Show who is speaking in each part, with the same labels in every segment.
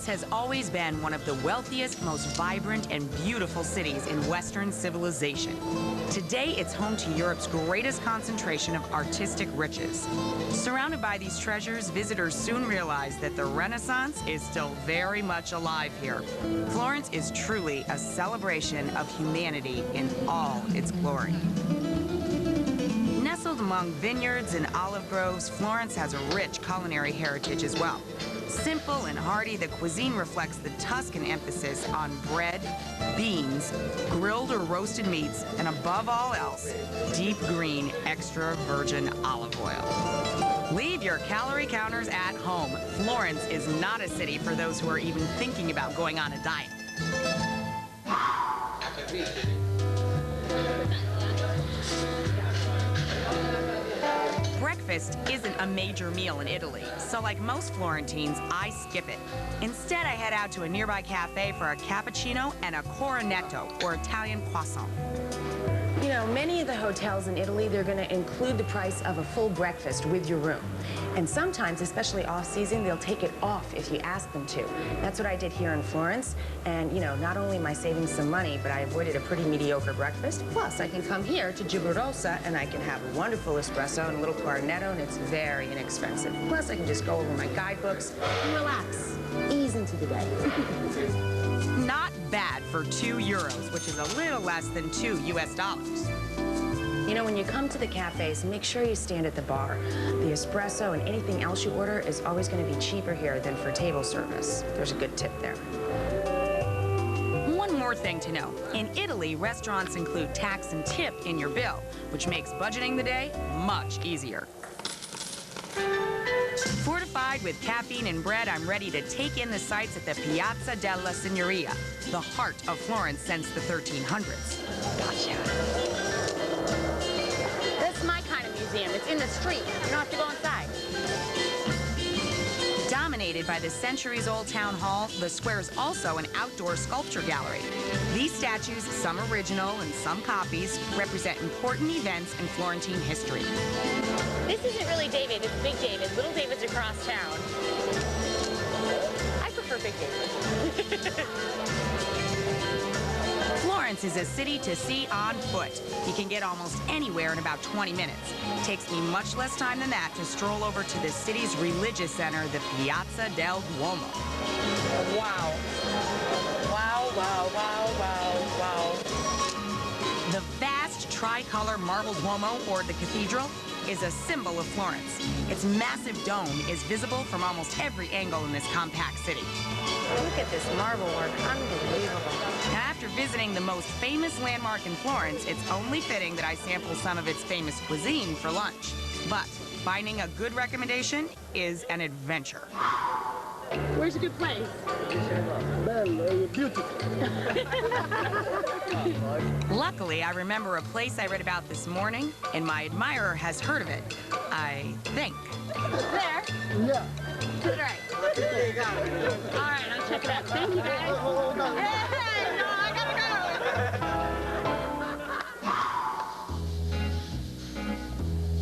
Speaker 1: Florence has always been one of the wealthiest, most vibrant, and beautiful cities in Western civilization. Today, it's home to Europe's greatest concentration of artistic riches. Surrounded by these treasures, visitors soon realize that the Renaissance is still very much alive here. Florence is truly a celebration of humanity in all its glory. Nestled among vineyards and olive groves, Florence has a rich culinary heritage as well. Simple and hearty, the cuisine reflects the Tuscan emphasis on bread, beans, grilled or roasted meats, and above all else, deep green, extra virgin olive oil. Leave your calorie counters at home. Florence is not a city for those who are even thinking about going on a diet. Breakfast isn't a major meal in Italy, so like most Florentines, I skip it. Instead, I head out to a nearby cafe for a cappuccino and a cornetto, or Italian croissant.
Speaker 2: You know, many of the hotels in Italy, they're going to include the price of a full breakfast with your room. And sometimes, especially off-season, they'll take it off if you ask them to. That's what I did here in Florence. And, you know, not only am I saving some money, but I avoided a pretty mediocre breakfast. Plus, I can come here to Gibborosa, and I can have a wonderful espresso and a little cornetto, and it's very inexpensive. Plus, I can just go over my guidebooks and relax, ease into the day.
Speaker 1: Not bad for €2, which is a little less than $2 US.
Speaker 2: You know, when you come to the cafes, make sure you stand at the bar. The espresso and anything else you order is always going to be cheaper here than for table service. There's a good tip there.
Speaker 1: One more thing to know. In Italy, restaurants include tax and tip in your bill, which makes budgeting the day much easier. Fortified with caffeine and bread, I'm ready to take in the sights at the Piazza della Signoria, the heart of Florence since the 1300s.
Speaker 3: Gotcha. That's my kind of museum. It's in the street. You don't have to go inside.
Speaker 1: Dominated by the centuries-old town hall, the square is also an outdoor sculpture gallery. These statues, some original and some copies, represent important events in Florentine history.
Speaker 3: This isn't really David, it's Big David. Little David's across town. I prefer Big David.
Speaker 1: Florence is a city to see on foot. You can get almost anywhere in about 20 minutes. It takes me much less time than that to stroll over to the city's religious center, the Piazza del Duomo.
Speaker 3: Wow. Wow, wow, wow, wow, wow.
Speaker 1: The vast tricolor marble Duomo, or the cathedral, is a symbol of Florence. Its massive dome is visible from almost every angle in this compact city.
Speaker 2: Look at this marble work. Unbelievable.
Speaker 1: Now, after visiting the most famous landmark in Florence, it's only fitting that I sample some of its famous cuisine for lunch. But finding a good recommendation is an adventure.
Speaker 3: Where's a good place?
Speaker 4: Beautiful.
Speaker 1: Luckily, I remember a place I read about this morning, and my admirer has heard of it, I think.
Speaker 3: There?
Speaker 4: Yeah.
Speaker 3: All right. All right, I'll check it out. Thank you, guys. Hey, no, I gotta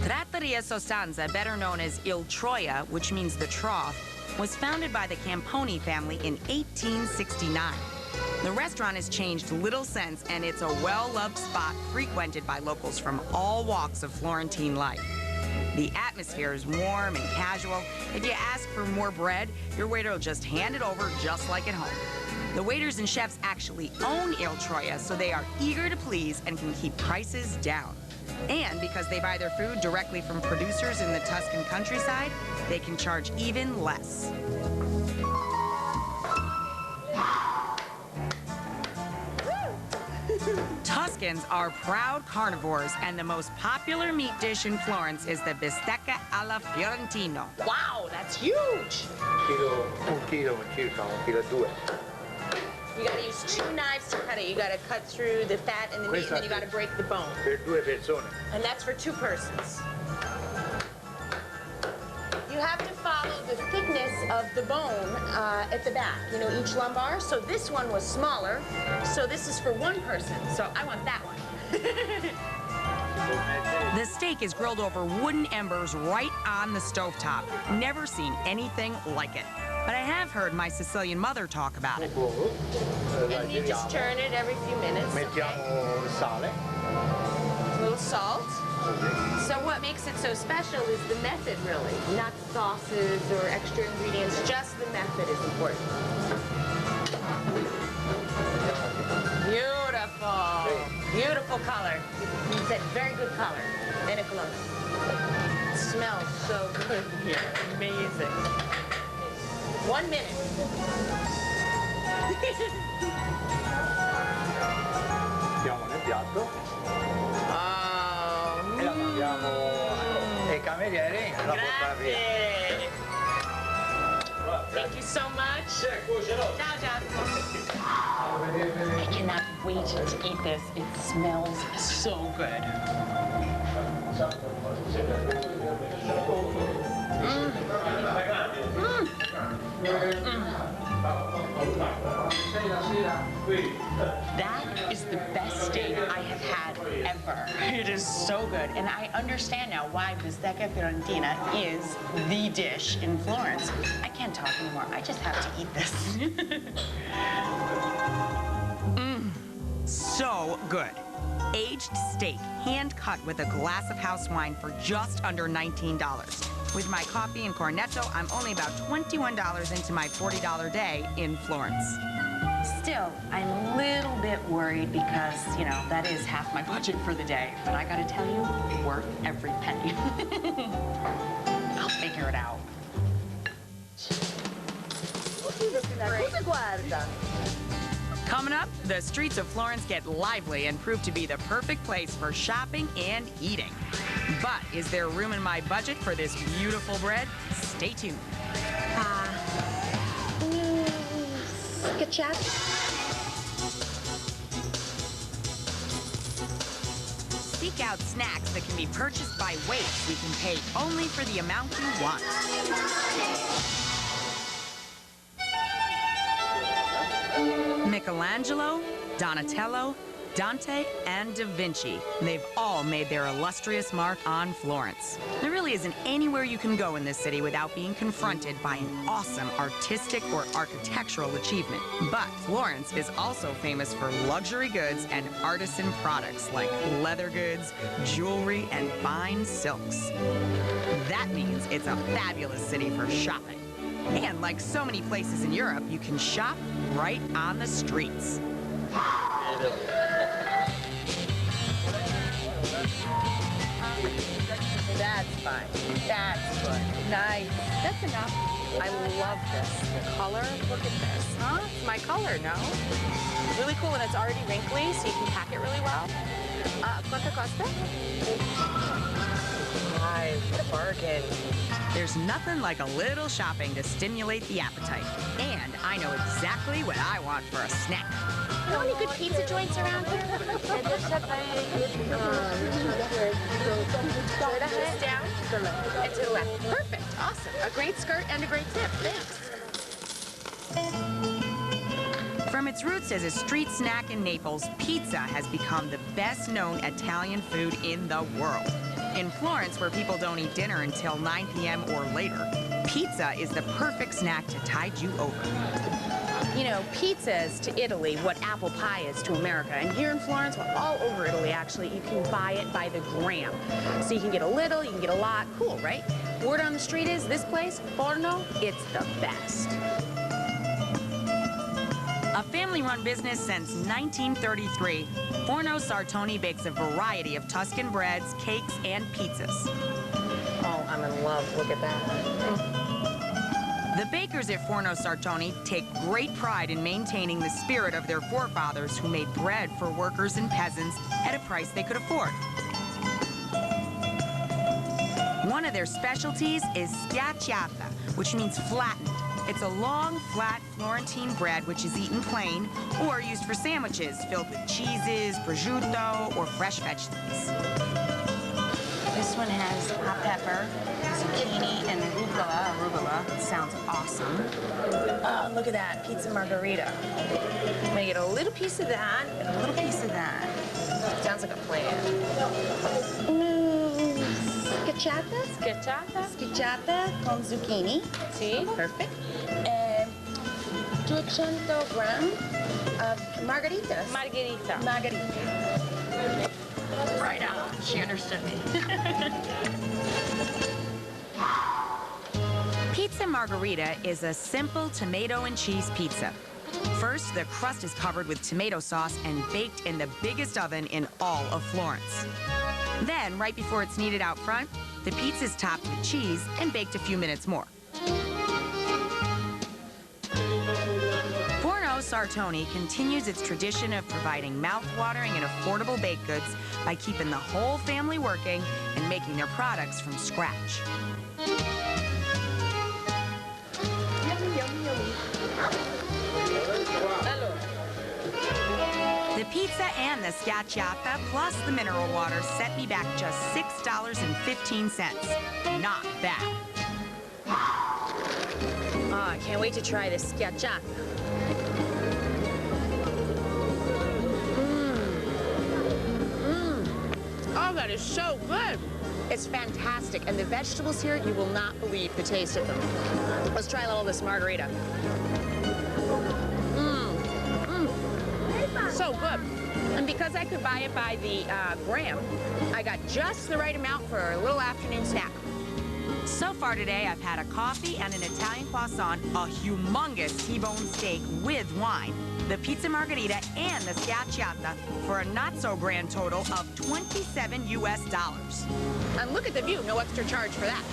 Speaker 3: go.
Speaker 1: Trattoria Sostanza, better known as Il Troia, which means the trough, was founded by the Camponi family in 1869. The restaurant has changed little since, and it's a well-loved spot frequented by locals from all walks of Florentine life. The atmosphere is warm and casual. If you ask for more bread, your waiter will just hand it over just like at home. The waiters and chefs actually own Il Troia, so they are eager to please and can keep prices down. And because they buy their food directly from producers in the Tuscan countryside, they can charge even less. Tuscans are proud carnivores, and the most popular meat dish in Florence is the bistecca alla Fiorentino.
Speaker 3: Wow, that's huge.
Speaker 4: Un chilo circa, 1,2 kg.
Speaker 3: You gotta use 2 knives to cut it. You gotta cut through the fat and the meat, and then you gotta break the bone.
Speaker 4: Per 2 persone.
Speaker 3: And that's for 2 persons. You have to follow the thickness of the bone at the back, you know, each lumbar. So this one was smaller, so this is for 1 person. So I want that one.
Speaker 1: The steak is grilled over wooden embers right on the stovetop. Never seen anything like it. but I have heard my Sicilian mother talk about it.
Speaker 3: And you just turn it every few minutes.
Speaker 4: Mettiamo il sale.
Speaker 3: A little salt. So what makes it so special is the method, really. Not sauces or extra ingredients, just the method is important. Beautiful. Beautiful color. It's a very good color. Very close. It smells so good here. Amazing. 1 minute.
Speaker 4: Mettiamo nel piatto
Speaker 3: Oh.
Speaker 4: e la mandiamo ai camerieri e la portano via.
Speaker 3: Grazie. Thank you so much. Ciao, Giacomo. I cannot wait to eat this. It smells so good. That is the best steak I have had ever. It is so good. And I understand now why bistecca fiorentina is the dish in Florence. I can't talk anymore. I just have to eat this.
Speaker 1: So good. Aged steak, hand cut with a glass of house wine for just under $19. With my coffee and cornetto, I'm only about $21 into my $40 day in Florence.
Speaker 2: Still, I'm a little bit worried because, you know, that is half my budget for the day. But I gotta tell you, worth every penny. I'll figure it out.
Speaker 1: Coming up, the streets of Florence get lively and prove to be the perfect place for shopping and eating. But is there room in my budget for this beautiful bread? Stay tuned.
Speaker 3: Ketchup.
Speaker 1: Seek out snacks that can be purchased by weight so you can pay only for the amount you want. Michelangelo, Donatello, Dante, and Da Vinci. They've all made their illustrious mark on Florence. There really isn't anywhere you can go in this city without being confronted by an awesome artistic or architectural achievement. But Florence is also famous for luxury goods and artisan products like leather goods, jewelry, and fine silks. That means it's a fabulous city for shopping. And like so many places in Europe, you can shop right on the streets.
Speaker 3: That's fine. That's good. Nice. That's enough. I love this. The color, look at this. Huh? It's my color, no? Really cool, and it's already wrinkly, so you can pack it really well. Quanto costa? What a bargain.
Speaker 1: There's nothing like a little shopping to stimulate the appetite. And I know exactly what I want for a snack.
Speaker 3: You know any good pizza joints around here? Just down and to the left. Perfect. Awesome. A great skirt and a great tip. Thanks.
Speaker 1: From its roots as a street snack in Naples, pizza has become the best-known Italian food in the world. In Florence, where people don't eat dinner until 9 p.m. or later, pizza is the perfect snack to tide you over.
Speaker 2: You know, pizza is to Italy what apple pie is to America. And here in Florence, well, all over Italy, actually, you can buy it by the gram. So you can get a little, you can get a lot. Cool, right? Word on the street is this place, Forno, it's the best.
Speaker 1: A family-run business since 1933, Forno Sartoni bakes a variety of Tuscan breads, cakes, and pizzas.
Speaker 3: Oh, I'm in love. Look at that.
Speaker 1: The bakers at Forno Sartoni take great pride in maintaining the spirit of their forefathers who made bread for workers and peasants at a price they could afford. One of their specialties is schiacciata, which means flattened. It's a long, flat Florentine bread which is eaten plain or used for sandwiches filled with cheeses, prosciutto, or fresh vegetables.
Speaker 2: This one has hot pepper, zucchini, and arugula. It sounds awesome. Oh, look at that, pizza margherita. I'm gonna get a little piece of that and a little piece of that.
Speaker 3: Sounds like a plan.
Speaker 2: Schiacciata?
Speaker 3: Schiacciata.
Speaker 2: Schiacciata con zucchini.
Speaker 3: Sì.
Speaker 2: Perfect. And 200 gram of margaritas.
Speaker 3: Margherita.
Speaker 2: Margherita.
Speaker 1: Right on. She understood me. Pizza Margherita is a simple tomato and cheese pizza. First, the crust is covered with tomato sauce and baked in the biggest oven in all of Florence. Then, right before it's kneaded out front, the pizza is topped with cheese and baked a few minutes more. Forno Sartoni continues its tradition of providing mouth-watering and affordable baked goods by keeping the whole family working and making their products from scratch. The pizza and the schiacciata plus the mineral water set me back just $6.15. Not bad.
Speaker 2: Oh, I can't wait to try this schiacciata.
Speaker 3: Oh, that is so good.
Speaker 2: It's fantastic, and the vegetables here, you will not believe the taste of them. Let's try a little of this margarita.
Speaker 3: So good. And because I could buy it by the gram, I got just the right amount for a little afternoon snack.
Speaker 1: So far today, I've had a coffee and an Italian croissant, a humongous T-bone steak with wine, the pizza margherita, and the schiacciata for a not-so-grand total of $27 US.
Speaker 3: And look at the view, no extra charge for that.